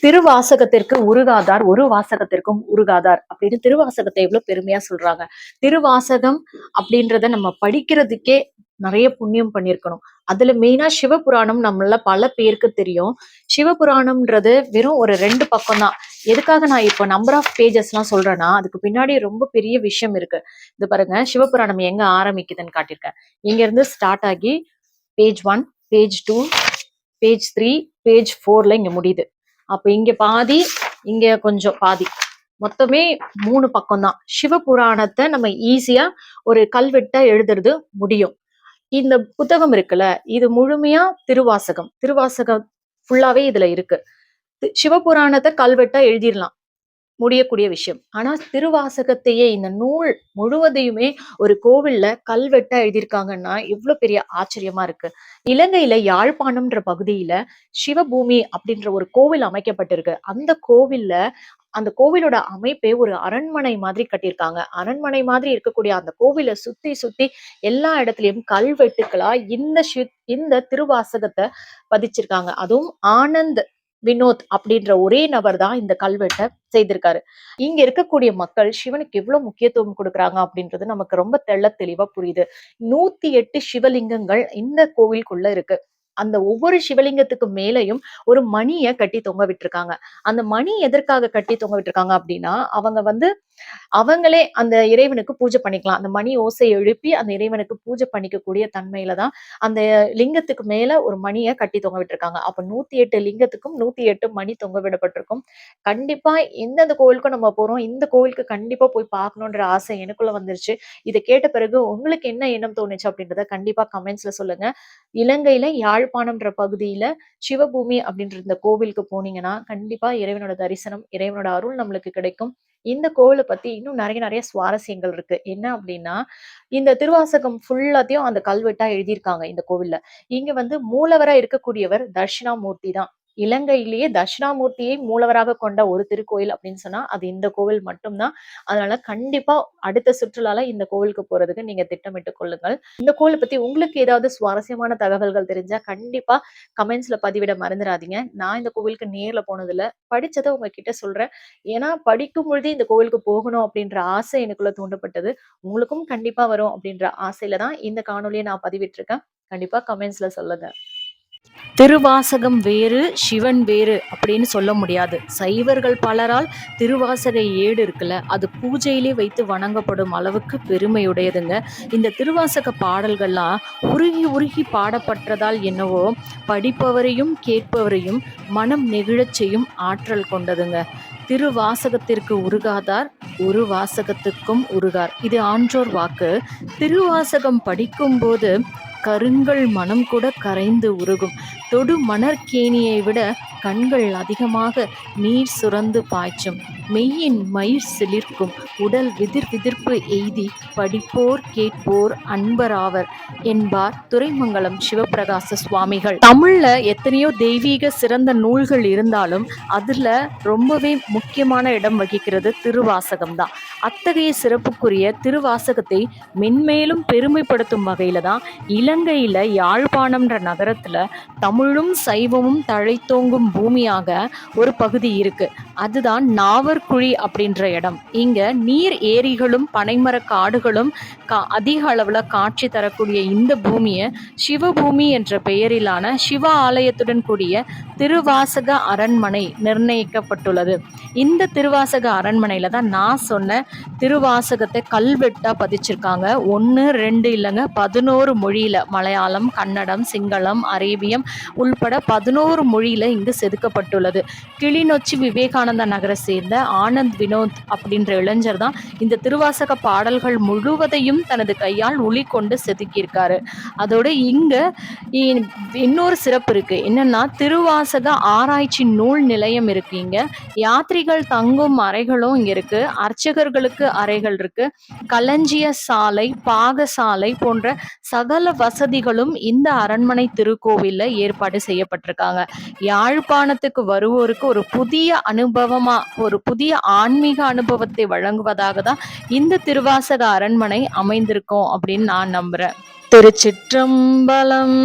திருவாசகத்திற்கு உருகாதார் ஒரு வாசகத்திற்கும் உருகாதார் அப்படின்னு திருவாசகத்தை எவ்வளவு பெருமையா சொல்றாங்க. திருவாசகம் அப்படின்றத நம்ம படிக்கிறதுக்கே நிறைய புண்ணியம் பண்ணியிருக்கணும். அதுல மெயினா சிவபுராணம் நம்மள பல பேருக்கு தெரியும். சிவபுராணம்ன்றது வெறும் ஒரு 2 பக்கம் தான். எதுக்காக நான் இப்போ நம்பர் ஆஃப் பேஜஸ் எல்லாம் சொல்றேன்னா, அதுக்கு பின்னாடி ரொம்ப பெரிய விஷயம் இருக்கு. இது பாருங்க, சிவபுராணம் எங்க ஆரம்பிக்குதுன்னு காட்டியிருக்கேன். இங்க இருந்து ஸ்டார்ட் ஆகி பேஜ் 1, பேஜ் 2, பேஜ் 3, பேஜ் 4ல இங்க முடியுது. அப்ப இங்க பாதி, இங்க கொஞ்சம் பாதி, மொத்தமே 3 பக்கம் தான். சிவபுராணத்தை நம்ம ஈஸியா ஒரு கல்வெட்டா எழுதுறது முடியும். இந்த புத்தகம் இருக்குல்ல, இது முழுமையா திருவாசகம். திருவாசகம் ஃபுல்லாவே இதுல இருக்கு. சிவபுராணத்தை கல்வெட்டா எழுதிடலாம், முடியக்கூடிய விஷயம். ஆனா திருவாசகத்தையே, இந்த நூல் முழுவதையுமே ஒரு கோவில்ல கல்வெட்டா எழுதியிருக்காங்கன்னா எவ்வளவு பெரிய ஆச்சரியமா இருக்கு. இலங்கையில யாழ்ப்பாணம்ன்ற பகுதியில சிவபூமி அப்படின்ற ஒரு கோவில் அமைக்கப்பட்டிருக்கு. அந்த கோவிலோட அமைப்பே ஒரு அரண்மனை மாதிரி கட்டியிருக்காங்க. அரண்மனை மாதிரி இருக்கக்கூடிய அந்த கோவிலை சுத்தி சுத்தி எல்லா இடத்துலயும் கல்வெட்டுக்களா இந்த திருவாசகத்தை பதிச்சிருக்காங்க. அதுவும் ஆனந்த் வினோத் அப்படின்ற ஒரே நபர் தான் இந்த கல்வெட்டை செய்திருக்காரு. இங்க இருக்கக்கூடிய மக்கள் சிவனுக்கு எவ்வளவு முக்கியத்துவம் கொடுக்குறாங்க அப்படின்றது நமக்கு ரொம்ப தெளிவா புரியுது. 108 சிவலிங்கங்கள் இந்த கோவிலுக்குள்ள இருக்கு. அந்த ஒவ்வொரு சிவலிங்கத்துக்கு மேலையும் ஒரு மணியை கட்டி தொங்க விட்டுருக்காங்க. அந்த மணி எதற்காக கட்டி தொங்க விட்டுருக்காங்க அப்படின்னா, அவங்களே அந்த இறைவனுக்கு பூஜை பண்ணிக்கலாம். அந்த மணி ஓசை எழுப்பி அந்த இறைவனுக்கு பூஜை பண்ணிக்கக்கூடிய தன்மையில தான் அந்த லிங்கத்துக்கு மேல ஒரு மணியை கட்டி தொங்க விட்டுருக்காங்க. அப்ப 108 லிங்கத்துக்கும் 108 மணி தொங்க விடப்பட்டிருக்கும். கண்டிப்பா எந்தெந்த கோவிலுக்கும் நம்ம போறோம், இந்த கோவிலுக்கு கண்டிப்பா போய் பார்க்கணுன்ற ஆசை எனக்குள்ள வந்துருச்சு. இதை கேட்ட பிறகு உங்களுக்கு என்ன எண்ணம் தோணுச்சு அப்படின்றத கண்டிப்பா கமெண்ட்ஸ்ல சொல்லுங்க. இலங்கையில யாழ்ப்பாணம்ன்ற பகுதியில சிவபூமி அப்படின்ற இந்த கோவிலுக்கு போனீங்கன்னா கண்டிப்பா இறைவனோட தரிசனம், இறைவனோட அருள் நம்மளுக்கு கிடைக்கும். இந்த கோவிலை பத்தி இன்னும் நிறைய சுவாரஸ்யங்கள் இருக்கு. என்ன அப்படின்னா, இந்த திருவாசகம் ஃபுல்லாத்தையும் அந்த கல்வெட்டா எழுதியிருக்காங்க இந்த கோவில்ல. இங்க மூலவரா இருக்கக்கூடியவர் தட்சிணாமூர்த்தி தான். இலங்கையிலேயே தட்சிணாமூர்த்தியை மூலவராக கொண்ட ஒரு திருக்கோயில் அப்படின்னு சொன்னா அது இந்த கோவில் மட்டும்தான். அதனால கண்டிப்பா அடுத்த சுற்றுலால இந்த கோவிலுக்கு போறதுக்கு நீங்க திட்டமிட்டுக் கொள்ளுங்கள். இந்த கோவிலை பத்தி உங்களுக்கு ஏதாவது சுவாரஸ்யமான தகவல்கள் தெரிஞ்சா கண்டிப்பா கமெண்ட்ஸ்ல பதிவிட மறந்துடாதீங்க. நான் இந்த கோவிலுக்கு நேர்ல போனதில்ல, படிச்சதை உங்ககிட்ட சொல்றேன். ஏன்னா படிக்கும் பொழுதே இந்த கோவிலுக்கு போகணும் அப்படின்ற ஆசை எனக்குள்ள தூண்டப்பட்டது. உங்களுக்கும் கண்டிப்பா வரும் அப்படின்ற ஆசையில தான் இந்த காணொலியை நான் பதிவிட்டிருக்கேன். கண்டிப்பா கமெண்ட்ஸ்ல சொல்லுங்க. திருவாசகம் வேறு, சிவன் வேறு அப்படின்னு சொல்ல முடியாது. சைவர்கள் பலரால் திருவாசக ஏடு இருக்குல்ல, அது பூஜையிலே வைத்து வணங்கப்படும் அளவுக்கு பெருமையுடையதுங்க. இந்த திருவாசக பாடல்கள்லாம் உருகி உருகி பாடப்பட்டதால் என்னவோ படிப்பவரையும் கேட்பவரையும் மனம் நெகிழச் செய்யும் ஆற்றல் கொண்டதுங்க. திருவாசகத்திற்கு உருகாதார் ஒரு வாசகத்துக்கும் உருகார், இது ஆன்றோர் வாக்கு. திருவாசகம் படிக்கும்போது கருங்கள் மனம் கூட கரைந்து உருகும். தொடு மணற்கேணியை விட கண்கள் அதிகமாக நீர் சுரந்து பாய்ச்சும். மெய்யின் மயிர் சிலிர்க்கும். உடல் விதிர் விதிர்ப்பு எய்தி படிப்போர் கேட்போர் அன்பராவர் என்பார் துரைமங்கலம் சிவபிரகாச சுவாமிகள். தமிழ்ல எத்தனையோ தெய்வீக சிறந்த நூல்கள் இருந்தாலும் அதுல ரொம்பவே முக்கியமான இடம் வகிக்கிறது திருவாசகம் தான். அத்தகைய சிறப்புக்குரிய திருவாசகத்தை மென்மேலும் பெருமைப்படுத்தும் வகையில தான் இலங்கையில யாழ்ப்பாணம்ன்ற நகரத்துல தமிழும் சைவமும் தழைத்தோங்கும் பூமியாக ஒரு பகுதி இருக்கு. அதுதான் நாவற்குழி அப்படின்ற இடம். இங்க நீர் ஏரிகளும் பனைமர காடுகளும் அதிக அளவுல காட்சி தரக்கூடிய இந்த பூமியை சிவபூமி என்ற பெயரிலான சிவ ஆலயத்துடன் கூடிய திருவாசக அரண்மனை நிர்ணயிக்கப்பட்டுள்ளது. இந்த திருவாசக அரண்மனையில தான் நான் சொன்ன திருவாசகத்தை கல்வெட்டா பதிச்சிருக்காங்க. 1, 2 இல்லைங்க, 11 மொழியில, மலையாளம், கன்னடம், சிங்களம், அரேபியம் உள்பட 11 மொழியில இங்கு செதுக்கப்பட்டுள்ளது. கிளிநொச்சி விவேகானந்தா நகரை சேர்ந்த ஆனந்த் வினோத் அப்படின்ற இளைஞர் தான் இந்த திருவாசக பாடல்கள் முழுவதையும் தனது கையால் உளி கொண்டு செதுக்கியிருக்காரு. அதோட இங்க இன்னொரு சிறப்பு இருக்கு. என்னன்னா, திருவாசக ஆராய்ச்சி நூல் நிலையம் இருக்கு. இங்க யாத்ரிகள் தங்கும் அறைகளும் இங்க இருக்கு. அர்ச்சகர்களுக்கு அறைகள் இருக்கு. களஞ்சிய சாலை, பாகசாலை போன்ற சகல வசதிகளும் இந்த அரண்மனை திருக்கோவில்ல ஏற்பாடு செய்யப்பட்டிருக்காங்க. யாழ்ப்பாணத்துக்கு வருவோருக்கு ஒரு புதிய ஆன்மீக அனுபவத்தை வழங்குவதாக தான் இந்த திருவாசக அரண்மனை அமைந்திருக்கும் அப்படின்னு நான் நம்புறேன். திருச்சிற்றம்பலம்.